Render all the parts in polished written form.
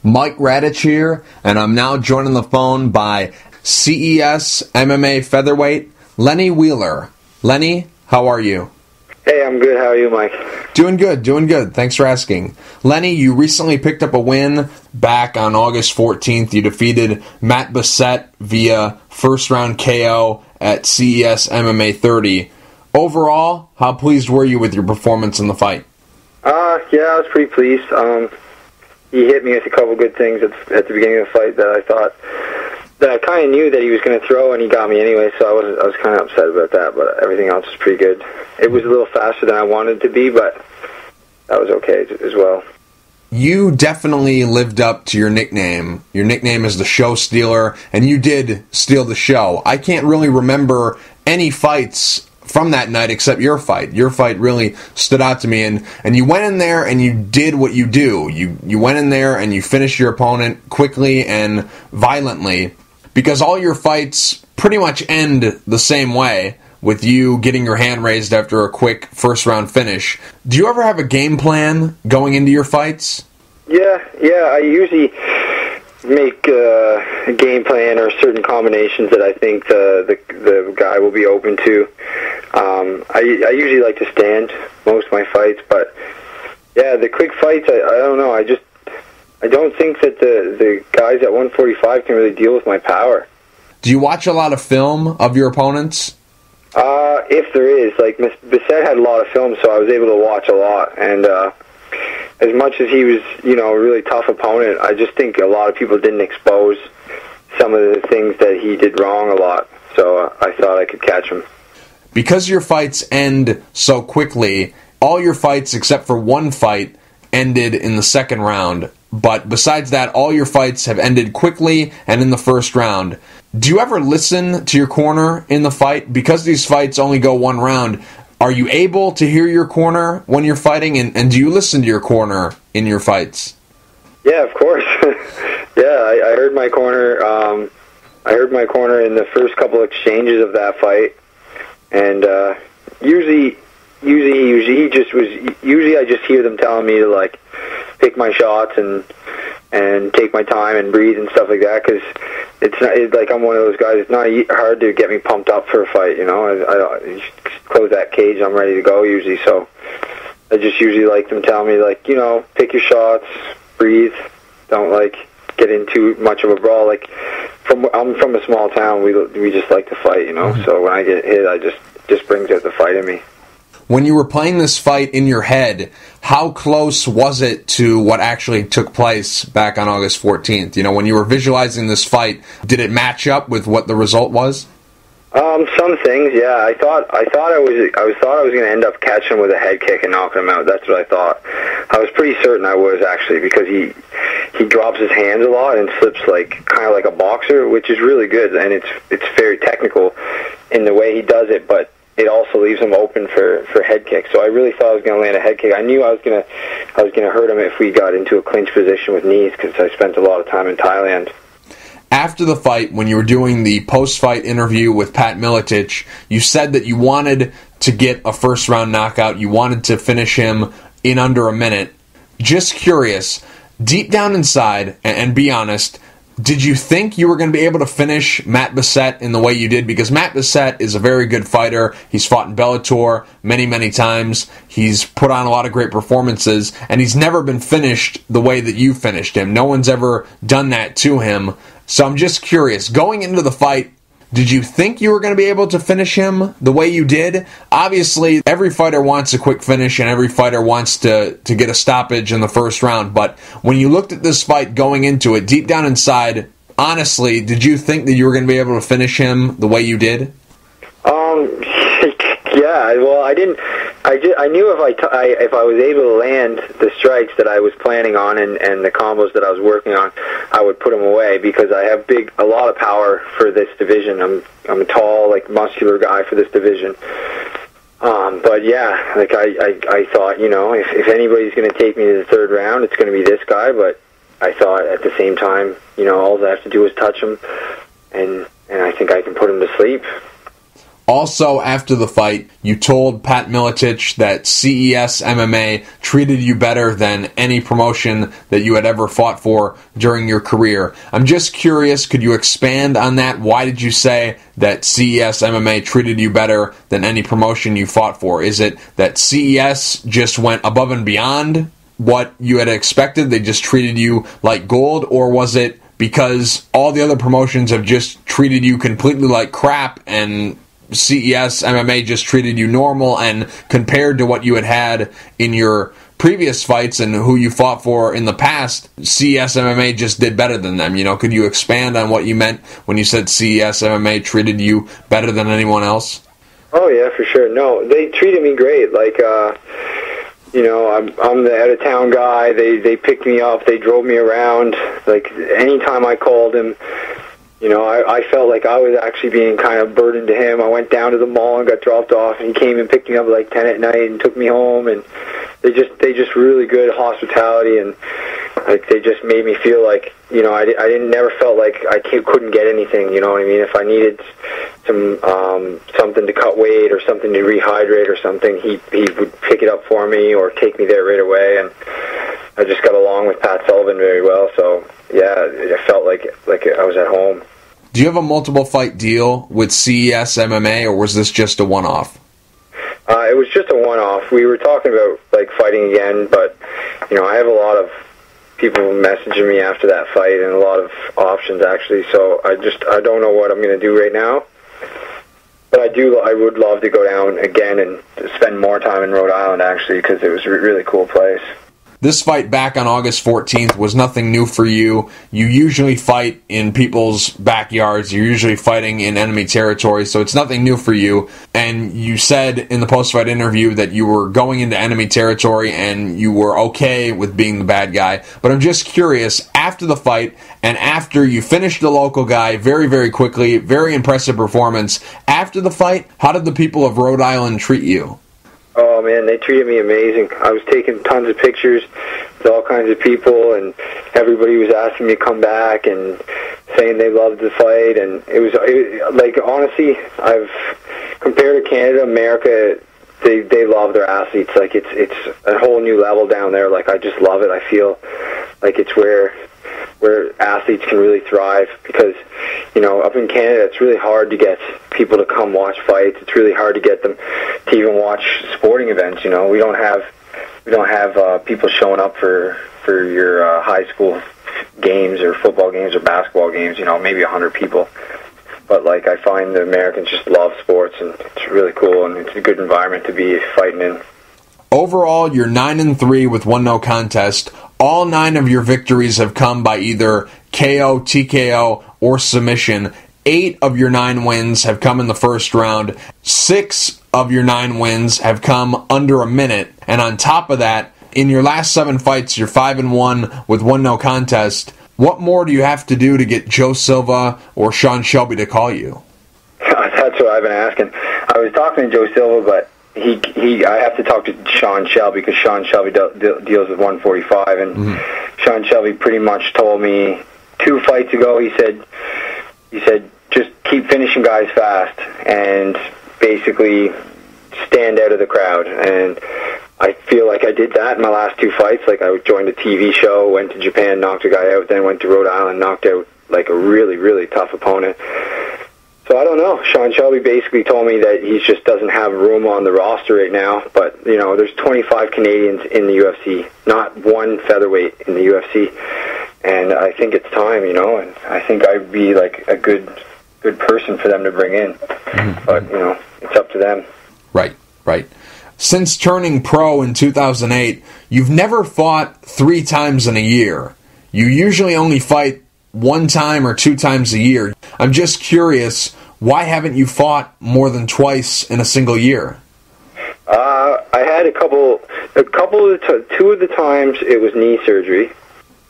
Mike Radich here, and I'm now joined on the phone by CES MMA Featherweight, Lenny Wheeler. Lenny, how are you? Hey, I'm good. How are you, Mike? Doing good. Thanks for asking. Lenny, you recently picked up a win back on August 14th. You defeated Matt Bessette via first-round KO at CES MMA 30. Overall, how pleased were you with your performance in the fight? Yeah, I was pretty pleased. He hit me with a couple good things at the beginning of the fight that I thought that I kind of knew that he was going to throw, and he got me anyway. So I was kind of upset about that, but everything else was pretty good. It was a little faster than I wanted it to be, but that was okay as well. You definitely lived up to your nickname. Your nickname is the Show Stealer, and you did steal the show. I can't really remember any fights from that night except your fight. Your fight really stood out to me, and you went in there and you did what you do. You went in there and you finished your opponent quickly and violently, because all your fights pretty much end the same way, with you getting your hand raised after a quick first-round finish. Do you ever have a game plan going into your fights? Yeah, I usually make a game plan or certain combinations that I think the guy will be open to. I usually like to stand most of my fights, but yeah, the quick fights, I don't know. I don't think that the guys at 145 can really deal with my power. Do you watch a lot of film of your opponents? If there is, like Bissett had a lot of film, so I was able to watch a lot. And as much as he was, a really tough opponent, I just think a lot of people didn't expose some of the things that he did wrong a lot. So I thought I could catch him. Because your fights end so quickly, all your fights except for one fight ended in the second round. But besides that, all your fights have ended quickly and in the first round. Do you ever listen to your corner in the fight? Because these fights only go one round, are you able to hear your corner when you're fighting? And do you listen to your corner in your fights? Yeah, of course. I heard my corner. I heard my corner in the first couple exchanges of that fight, and usually I just hear them telling me to pick my shots and take my time and breathe and stuff like that, because it's like I'm one of those guys. It's not hard to get me pumped up for a fight, I close that cage, I'm ready to go usually. So I just usually like them telling me pick your shots, breathe, don't get into much of a brawl. I'm from a small town. We just like to fight, Mm-hmm. So when I get hit, I just brings out the fight in me. When you were playing this fight in your head, how close was it to what actually took place back on August 14th? When you were visualizing this fight, did it match up with what the result was? Some things, yeah. I thought I was going to end up catching him with a head kick and knocking him out. That's what I thought. I was pretty certain I was, actually, because he drops his hands a lot and slips kind of like a boxer, which is really good, and it's very technical in the way he does it, but it also leaves him open for head kicks. So I really thought I was going to land a head kick. I knew I was going to hurt him if we got into a clinch position with knees, because I spent a lot of time in Thailand. After the fight, when you were doing the post-fight interview with Pat Miletich, you said that you wanted to get a first-round knockout. You wanted to finish him in under a minute. Just curious, deep down inside, and be honest, did you think you were going to be able to finish Matt Bessette in the way you did? Because Matt Bessette is a very good fighter. He's fought in Bellator many, many times. He's put on a lot of great performances, and he's never been finished the way that you finished him. No one's ever done that to him. So I'm just curious, going into the fight, did you think you were going to be able to finish him the way you did? Obviously, every fighter wants a quick finish, and every fighter wants to get a stoppage in the first round. But when you looked at this fight going into it, deep down inside, honestly, did you think that you were going to be able to finish him the way you did? Yeah, well, I didn't. I knew if I was able to land the strikes that I was planning on and the combos that I was working on, I would put them away, because I have a lot of power for this division. I'm a tall, muscular guy for this division. But yeah, I thought, if anybody's going to take me to the third round, it's going to be this guy. But I thought at the same time, all I have to do is touch him, and I think I can put him to sleep. Also, after the fight, you told Pat Miletich that CES MMA treated you better than any promotion that you had ever fought for during your career. I'm just curious, could you expand on that? Why did you say that CES MMA treated you better than any promotion you fought for? Is it that CES just went above and beyond what you had expected? They just treated you like gold? Or was it because all the other promotions have just treated you completely like crap and CES MMA just treated you normal, and compared to what you had in your previous fights and who you fought for in the past, CES MMA just did better than them? Could you expand on what you meant when you said CES MMA treated you better than anyone else? Oh yeah, for sure. No, they treated me great. Like, I'm the out-of-town guy. They picked me up. They drove me around. Like, anytime I called him, I felt like I was actually being kind of burdened to him. I went down to the mall and got dropped off, and he came and picked me up at like 10 at night and took me home. And they just really good hospitality, and like they just made me feel like I didn't never felt like I couldn't get anything. You know what I mean? If I needed something to cut weight or something to rehydrate or something, he would pick it up for me or take me there right away. And I just got along with Pat Sullivan very well. So yeah, I felt like I was at home. Do you have a multiple fight deal with CES MMA, or was this just a one-off? It was just a one-off. We were talking about like fighting again, but I have a lot of people messaging me after that fight and a lot of options actually. So I don't know what I'm going to do right now. But I would love to go down again and spend more time in Rhode Island actually, because it was a really cool place. This fight back on August 14th was nothing new for you. You usually fight in people's backyards. You're usually fighting in enemy territory, so it's nothing new for you. And you said in the post-fight interview that you were going into enemy territory and you were okay with being the bad guy. But I'm just curious, after the fight and after you finished the local guy very, very quickly, very impressive performance, after the fight, how did the people of Rhode Island treat you? Oh man, they treated me amazing. I was taking tons of pictures with all kinds of people, and everybody was asking me to come back and saying they loved the fight. And it was like, honestly, I've compared to Canada, America, they love their athletes. Like it's a whole new level down there. Like I just love it. I feel like it's where athletes can really thrive, because up in Canada it's really hard to get people to come watch fights. It's really hard to get them to even watch sporting events. We don't have people showing up for your high school games or football games or basketball games. Maybe 100 people. But like I find the Americans just love sports, and it's really cool, and it's a good environment to be fighting in. Overall, you're 9-3 with 1 no contest. All 9 of your victories have come by either KO, TKO, or submission. 8 of your 9 wins have come in the first round. 6 of your 9 wins have come under a minute. And on top of that, in your last 7 fights, you're 5-1 with 1 no contest. What more do you have to do to get Joe Silva or Sean Shelby to call you? That's what I've been asking. I was talking to Joe Silva, but I have to talk to Sean Shelby, because Sean Shelby deals with 145, and Sean Shelby pretty much told me 2 fights ago, he said just keep finishing guys fast and basically stand out of the crowd. And I feel like I did that in my last 2 fights. Like I joined a TV show, went to Japan, knocked a guy out, then went to Rhode Island, knocked out like a really, really tough opponent. So I don't know. Sean Shelby basically told me that he just doesn't have room on the roster right now. But, there's 25 Canadians in the UFC, not 1 featherweight in the UFC. And I think it's time, and I think I'd be like a good person for them to bring in. But, it's up to them. Right. Since turning pro in 2008, you've never fought 3 times in a year. You usually only fight 1 time or 2 times a year. I'm just curious, why haven't you fought more than twice in a single year? I had two of the times it was knee surgery.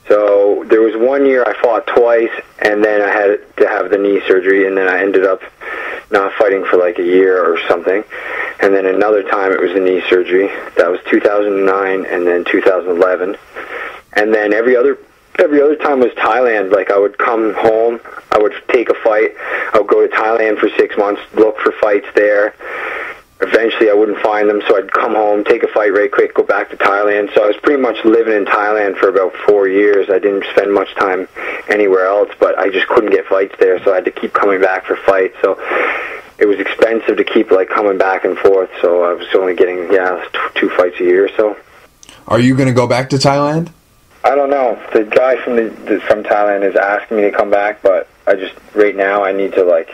So there was 1 year I fought twice, and then I had to have the knee surgery, and then I ended up not fighting for like a year or something. And then another time it was the knee surgery. That was 2009 and then 2011. And then every other Every other time was Thailand. Like, I would come home, I would take a fight, I would go to Thailand for 6 months, look for fights there. Eventually I wouldn't find them, so I'd come home, take a fight right quick, go back to Thailand. So I was pretty much living in Thailand for about 4 years. I didn't spend much time anywhere else, but I just couldn't get fights there, so I had to keep coming back for fights. So it was expensive to keep, like, coming back and forth, so I was only getting, 2 fights a year or so. Are you going to go back to Thailand? I don't know. The guy from Thailand is asking me to come back, but right now I need to,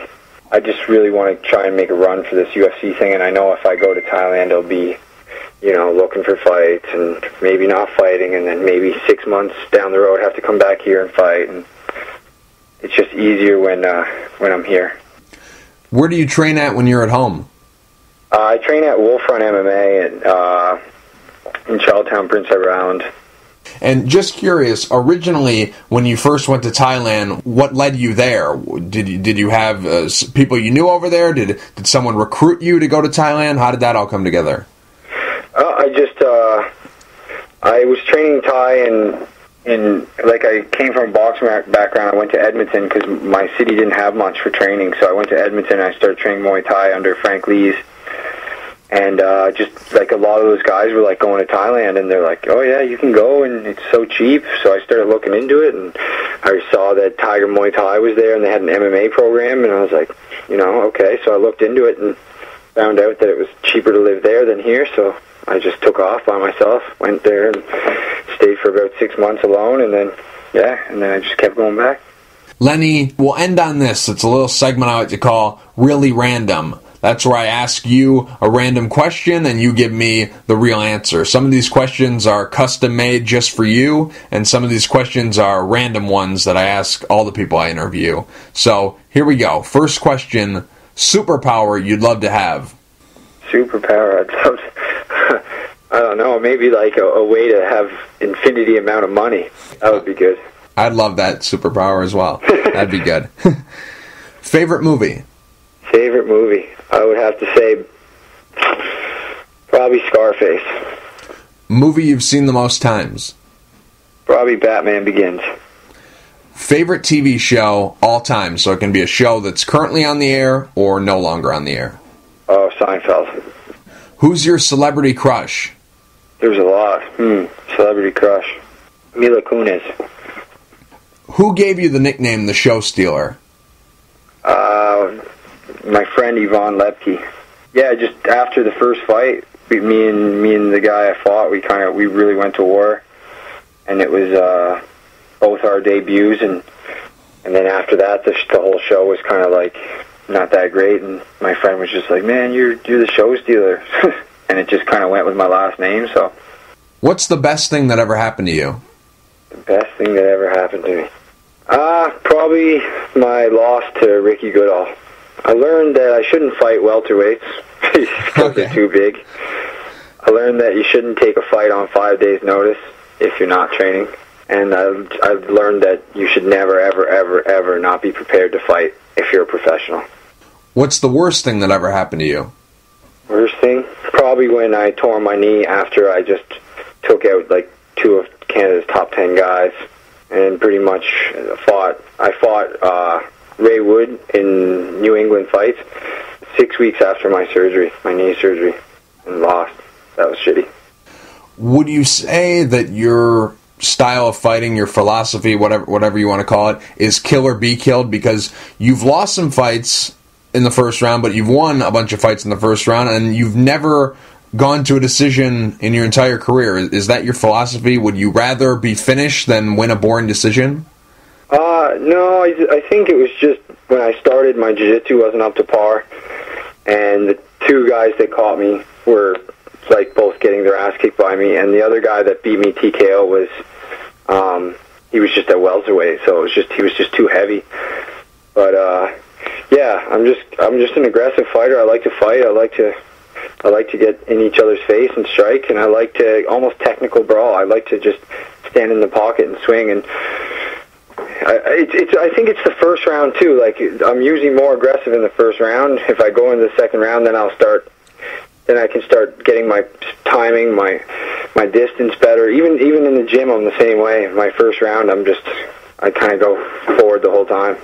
I just really want to try and make a run for this UFC thing, and I know if I go to Thailand, I'll be, looking for fights and maybe not fighting, and then maybe 6 months down the road have to come back here and fight, and it's just easier when I'm here. Where do you train at when you're at home? I train at Wolfront MMA in Charlottetown, Prince Edward Island. And just curious, originally, when you first went to Thailand, what led you there? Did you have people you knew over there? Did someone recruit you to go to Thailand? How did that all come together? I was training Thai I came from a boxing background. I went to Edmonton because my city didn't have much for training, so I went to Edmonton and I started training Muay Thai under Frank Lee's. And just like a lot of those guys were like going to Thailand, and they're like, oh yeah, you can go, and it's so cheap. So I started looking into it, and I saw that Tiger Muay Thai was there, and they had an MMA program, and I was like, okay. So I looked into it and found out that it was cheaper to live there than here. So I just took off by myself, went there, and stayed for about 6 months alone, and then I just kept going back. Lenny, we'll end on this. It's a little segment I like to call Really Random. That's where I ask you a random question and you give me the real answer. Some of these questions are custom made just for you, and some of these questions are random ones that I ask all the people I interview. So here we go. First question, superpower you'd love to have. Superpower I'd love to, I don't know, maybe like a way to have infinity amount of money. That would be good. I'd love that superpower as well. That'd be good. Favorite movie? Favorite movie? I would have to say probably Scarface. Movie you've seen the most times? Probably Batman Begins. Favorite TV show all time? So it can be a show that's currently on the air or no longer on the air. Oh, Seinfeld. Who's your celebrity crush? There's a lot. Celebrity crush. Mila Kunis. Who gave you the nickname the Show Stealer? My friend Yvonne Lepke. Yeah, just after the first fight, me and the guy I fought, we really went to war, and it was both our debuts, and then after that, the whole show was kind of like not that great, and my friend was just like, "Man, you're the Show Stealer," and it just kind of went with my last name. So, what's the best thing that ever happened to you? The best thing that ever happened to me? Probably my loss to Ricky Goodall. I learned that I shouldn't fight welterweights because they're too big. I learned that you shouldn't take a fight on 5 days' notice if you're not training. And I've learned that you should never, ever, ever, ever not be prepared to fight if you're a professional. What's the worst thing that ever happened to you? Worst thing? Probably when I tore my knee after I just took out like 2 of Canada's top 10 guys, and pretty much I fought Ray Wood in New England fights 6 weeks after my knee surgery, and lost. That was shitty. Would you say that your style of fighting, your philosophy, whatever you want to call it, is kill or be killed? Because you've lost some fights in the first round, but you've won a bunch of fights in the first round, and you've never gone to a decision in your entire career. Is that your philosophy? Would you rather be finished than win a boring decision? No, I think it was just when I started, my jiu-jitsu wasn't up to par, and the 2 guys that caught me were like both getting their ass kicked by me, and the other guy that beat me TKO was he was just at welterweight, so he was just too heavy. But yeah, I'm just an aggressive fighter. I like to fight. I like to get in each other's face and strike, and I like to almost technical brawl. I like to just stand in the pocket and swing, and I think it's the first round too. Like, I'm usually more aggressive in the first round. If I go into the second round, then I can start getting my timing, my my distance better. Even in the gym, I'm the same way. My first round, I kind of go forward the whole time.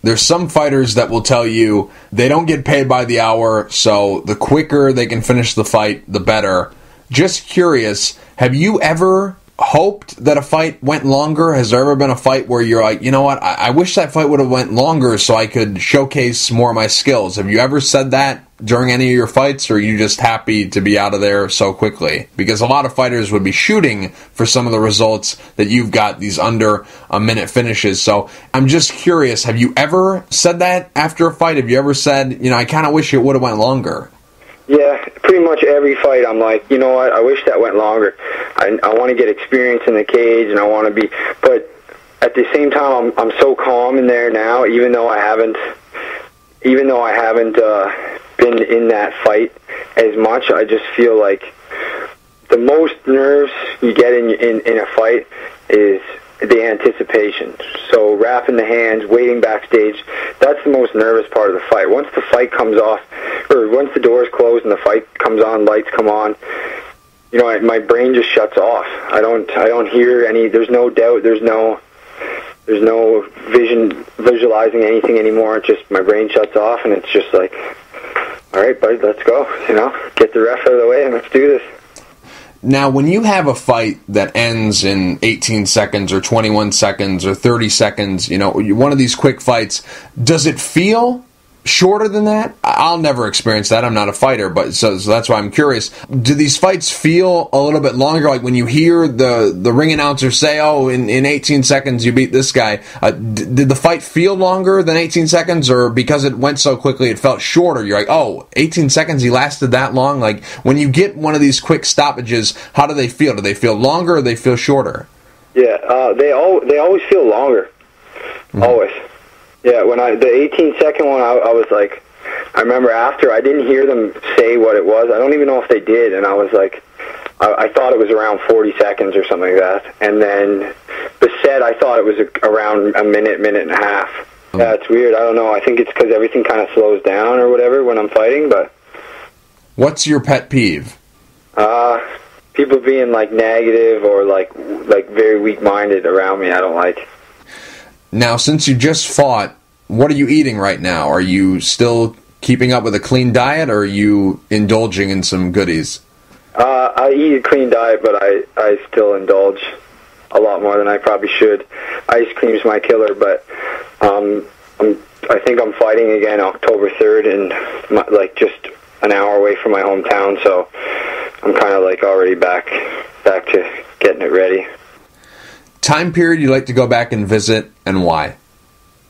There's some fighters that will tell you they don't get paid by the hour, so the quicker they can finish the fight, the better. Just curious, have you ever hoped that a fight went longer? Has there ever been a fight where you're like, you know what, I wish that fight would have went longer so I could showcase more of my skills? Have you ever said that during any of your fights, or are you just happy to be out of there so quickly? Because a lot of fighters would be shooting for some of the results that you've got, these under a minute finishes. So I'm just curious, have you ever said that after a fight? Have you ever said, you know, I kind of wish it would have went longer? Yeah, pretty much every fight I'm like, you know what, I wish that went longer. I want to get experience in the cage, and I want to be, but at the same time, I'm so calm in there now, even though I haven't been in that fight as much. I just feel like the most nerves you get in a fight is the anticipation. So wrapping the hands, waiting backstage, that's the most nervous part of the fight. Once the fight comes off, or once the doors close and the fight comes on, lights come on, you know, my brain just shuts off. I don't hear any, there's no doubt, there's no visualizing anything anymore. It's just my brain shuts off, and it's just like, all right, buddy, let's go. You know, get the ref out of the way and let's do this. Now, when you have a fight that ends in 18 seconds or 21 seconds or 30 seconds, you know, one of these quick fights, does it feel shorter than that? I'll never experience that. I'm not a fighter, but so that's why I'm curious. Do these fights feel a little bit longer? Like when you hear the ring announcer say, oh, in 18 seconds you beat this guy, did the fight feel longer than 18 seconds, or because it went so quickly it felt shorter? You're like, oh, 18 seconds, he lasted that long? Like when you get one of these quick stoppages, how do they feel? Do they feel longer or do they feel shorter? Yeah, they always feel longer. Mm-hmm. Always. Yeah, when the 18-second one, I was like, I remember after, I didn't hear them say what it was. I don't even know if they did, and I was like, I thought it was around 40 seconds or something like that. And then Beset, I thought it was around a minute and a half. Yeah, it's weird. I don't know. I think it's because everything kind of slows down or whatever when I'm fighting, but... What's your pet peeve? People being, like, negative or, like very weak-minded around me, I don't like. Now, since you just fought, what are you eating right now? Are you still keeping up with a clean diet, or are you indulging in some goodies? I eat a clean diet, but I still indulge a lot more than I probably should. Ice cream's my killer, but I think I'm fighting again October 3rd, and like just an hour away from my hometown, so I'm kind of like already back to getting it ready. Time period you'd like to go back and visit, and why?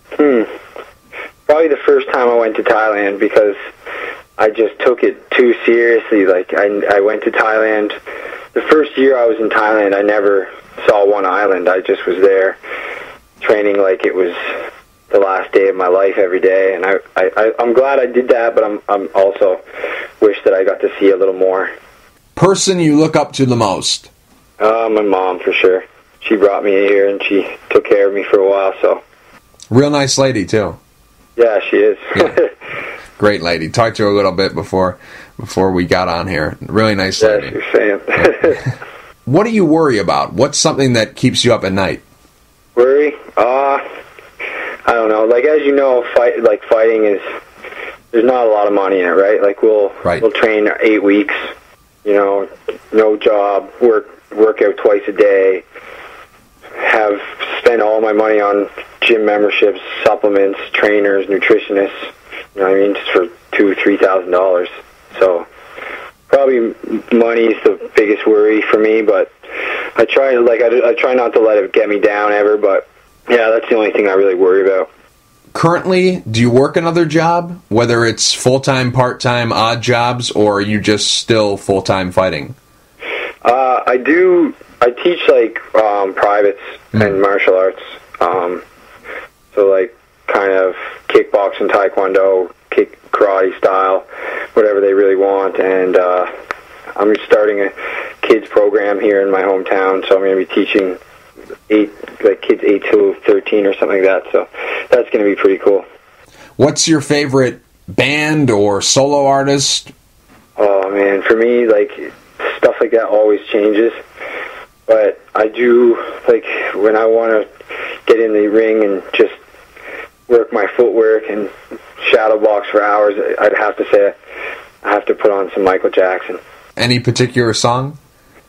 Probably the first time I went to Thailand, because I just took it too seriously. Like, I went to Thailand. The first year I was in Thailand, I never saw one island. I just was there training like it was the last day of my life every day. And I'm glad I did that, but I'm also wish that I got to see a little more. Person you look up to the most? My mom, for sure. She brought me here, and she took care of me for a while, so. Real nice lady, too. Yeah, she is. Yeah. Great lady. Talked to her a little bit before we got on here. Really nice lady. Yeah, you're saying. What do you worry about? What's something that keeps you up at night? Worry? I don't know. Like, as you know, fighting is, there's not a lot of money in it, right? Like, we'll train 8 weeks, you know, no job, work out twice a day, have spent all my money on gym memberships, supplements, trainers, nutritionists, you know what I mean, just for $2,000-$3,000. So probably money's the biggest worry for me, but I try not to let it get me down ever, but yeah, that's the only thing I really worry about. Currently, do you work another job, whether it's full-time, part-time, odd jobs, or are you just still full-time fighting? I do. I teach like privates and martial arts. So like kind of kickboxing, taekwondo, karate style, whatever they really want. And I'm starting a kids program here in my hometown, so I'm going to be teaching kids 8 to 13 or something like that. So that's going to be pretty cool. What's your favorite band or solo artist? Oh man, for me, like stuff stuff like that always changes. But I do, like, when I want to get in the ring and just work my footwork and shadow box for hours, I'd have to say I have to put on some Michael Jackson. Any particular song?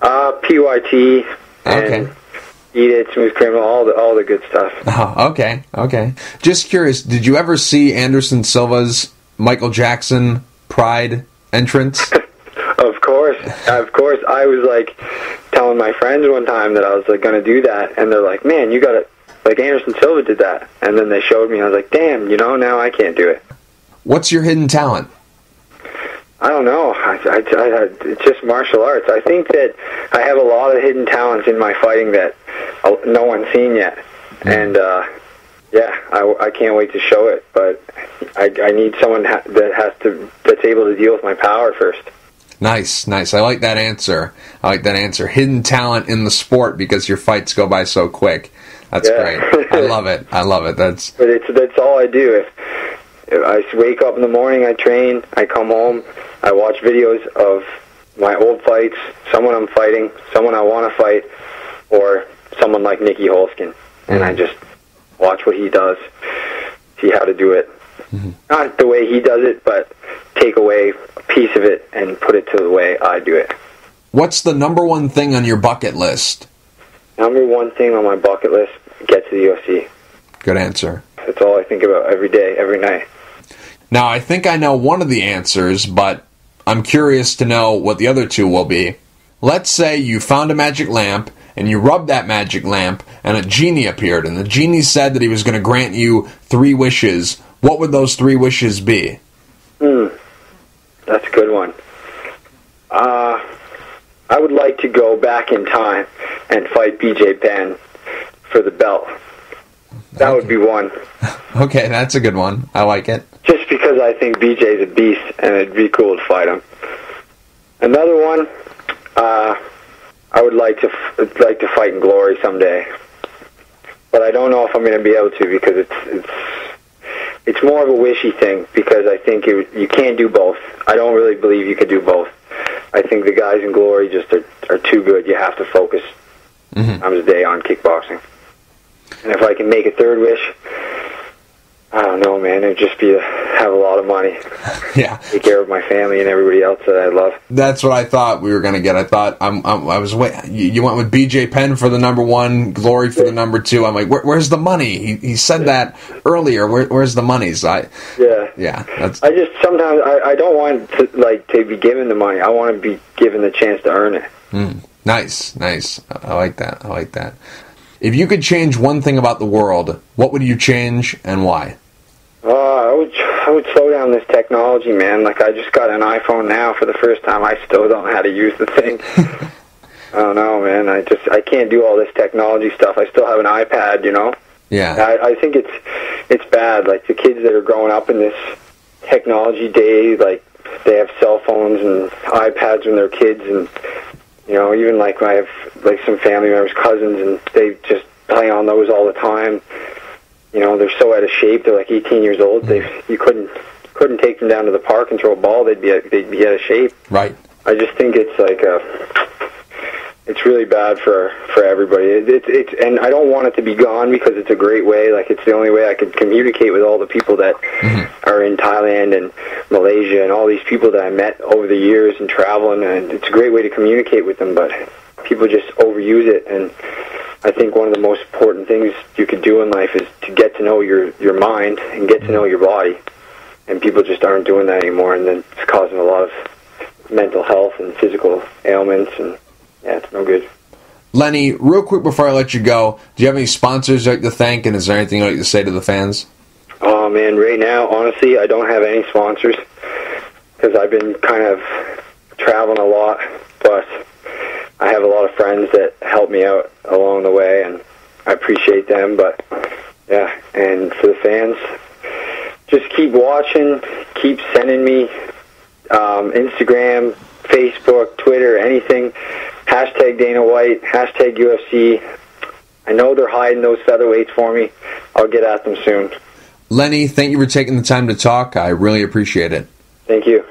PYT and Okay. Eat It, Smooth Criminal, all the good stuff. Oh, okay. Just curious, did you ever see Anderson Silva's Michael Jackson Pride entrance? Of course. I was like telling my friends one time that I was like going to do that, and they're like, "Man, you got to, like, Anderson Silva did that." And then they showed me, and I was like, "Damn, now I can't do it." What's your hidden talent? I don't know. It's just martial arts. I think that I have a lot of hidden talents in my fighting that no one's seen yet. And, I can't wait to show it. But I need someone that's able to deal with my power first. Nice. I like that answer. Hidden talent in the sport because your fights go by so quick. That's great. I love it. But that's all I do. If I wake up in the morning, I train, I come home, I watch videos of my old fights, someone I'm fighting, someone I want to fight, or someone like Nicky Holskin, and I just watch what he does, see how to do it. Mm-hmm. Not the way he does it, but take away a piece of it and put it to the way I do it. What's the number one thing on your bucket list? Number one thing on my bucket list, get to the UFC. Good answer. That's all I think about every day, every night. Now, I think I know one of the answers, but I'm curious to know what the other two will be. Let's say you found a magic lamp, and you rubbed that magic lamp, and a genie appeared, and the genie said that he was going to grant you 3 wishes. What would those 3 wishes be? That's a good one. I would like to go back in time and fight BJ Penn for the belt. That would be one. Okay, that's a good one. I like it. Just because I think BJ's a beast, and it'd be cool to fight him. Another one, I would like to fight in Glory someday, but I don't know if I'm going to be able to because it's more of a wishy thing because I think you can't do both. I don't really believe you could do both. I think the guys in Glory just are too good. You have to focus times a day on kickboxing. And if I can make a third wish, I don't know, man. It'd just be to have a lot of money. Yeah. Take care of my family and everybody else that I love. That's what I thought we were going to get. I thought I was you went with BJ Penn for the number 1, Glory for the number 2. I'm like, where's the money? He said that earlier. Where's the money? So that's. I just sometimes I don't want to be given the money. I want to be given the chance to earn it. Nice. I like that. If you could change one thing about the world, what would you change and why? I would slow down this technology, man. Like, I just got an iPhone now for the first time. I still don't know how to use the thing. I don't know, man. I can't do all this technology stuff. I still have an iPad, Yeah. I think it's bad. Like, the kids that are growing up in this technology day, like, they have cell phones and iPads when they're kids, and even like I have like some family members, cousins, and they just play on those all the time. They're so out of shape. They're like 18 years old. You couldn't take them down to the park and throw a ball. They'd be out of shape. Right. I just think it's like it's really bad for everybody. It's and I don't want it to be gone because it's a great way. Like, it's the only way I could communicate with all the people that are in Thailand and Malaysia and all these people that I met over the years and traveling. And it's a great way to communicate with them, but people just overuse it. And I think one of the most important things you could do in life is to get to know your mind and get to know your body. And people just aren't doing that anymore, and then it's causing a lot of mental health and physical ailments, and it's no good. Lenny, real quick before I let you go, do you have any sponsors you'd like to thank, and is there anything you'd like to say to the fans? Oh, man, right now, honestly, I don't have any sponsors because I've been kind of traveling a lot, but I have a lot of friends that help me out along the way, and I appreciate them. But and for the fans, just keep watching, keep sending me Instagram, Facebook, Twitter, anything. Hashtag Dana White, hashtag UFC. I know they're hiding those featherweights for me. I'll get at them soon. Lenny, thank you for taking the time to talk. I really appreciate it. Thank you.